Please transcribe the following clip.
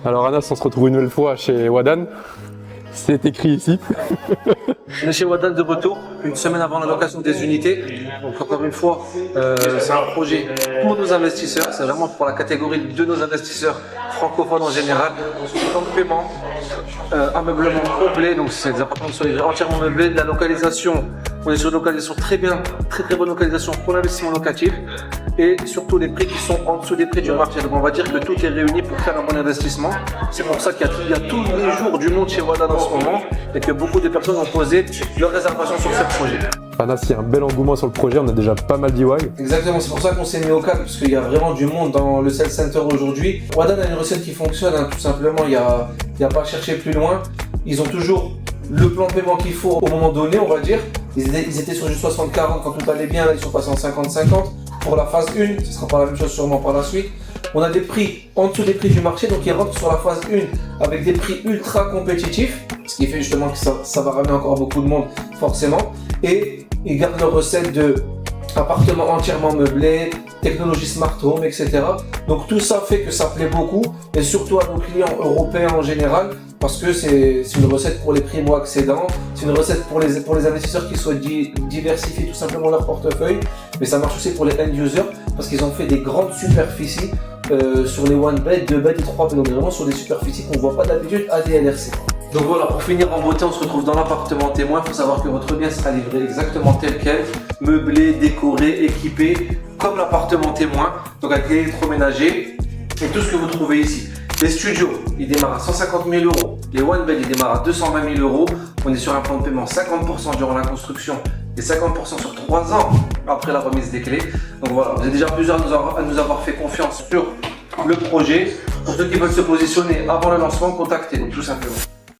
Alors Anas, on se retrouve une nouvelle fois chez Wadan. C'est écrit ici. On est chez Wadan de retour, une semaine avant la location des unités. Donc encore une fois, c'est un projet pour nos investisseurs. C'est vraiment pour la catégorie de nos investisseurs francophones en général. Temps de paiement, ameublement complet, donc c'est des appartements de solidarité entièrement meublés. De la localisation, on est sur une localisation très bien, très bonne localisation pour l'investissement locatif. Et surtout les prix qui sont en dessous des prix du marché. Donc on va dire que tout est réuni pour faire un bon investissement. C'est pour ça qu'il y a tous les jours du monde chez Wadan en ce moment et que beaucoup de personnes ont posé leur réservation sur ce projet. Anas, il y a un bel engouement sur le projet, on a déjà pas mal d'EY. Exactement, c'est pour ça qu'on s'est mis au cadre, parce qu'il y a vraiment du monde dans le sales center aujourd'hui. Wadan a une recette qui fonctionne, tout simplement, il n'y a pas à chercher plus loin. Ils ont toujours le plan de paiement qu'il faut au moment donné, on va dire. Ils étaient sur du 60-40 quand tout allait bien, là ils sont passés en 50-50. Pour la phase 1, ce ne sera pas la même chose sûrement par la suite. On a des prix en dessous des prix du marché, donc ils rentrent sur la phase 1 avec des prix ultra compétitifs, ce qui fait justement que ça va ramener encore beaucoup de monde forcément. Et ils gardent leur recette de appartements entièrement meublés, technologie smart home, etc. Donc tout ça fait que ça plaît beaucoup, et surtout à nos clients européens en général, parce que c'est une recette pour les primo-accédants, c'est une recette pour les investisseurs qui souhaitent diversifier tout simplement leur portefeuille, mais ça marche aussi pour les end-users, parce qu'ils ont fait des grandes superficies sur les 1-bed, 2-bed et 3-bed, donc vraiment sur des superficies qu'on ne voit pas d'habitude à des LRC. Donc voilà, pour finir en beauté, on se retrouve dans l'appartement témoin. Il faut savoir que votre bien sera livré exactement tel quel, meublé, décoré, équipé, comme l'appartement témoin, donc avec l'électroménager et tout ce que vous trouvez ici. Les studios, ils démarrent à 150 000 €. Les one bed, ils démarrent à 220 000 €. On est sur un plan de paiement 50% durant la construction et 50% sur 3 ans après la remise des clés. Donc voilà, vous êtes déjà plusieurs à nous avoir fait confiance sur le projet. Pour ceux qui veulent se positionner avant le lancement, contactez-nous tout simplement.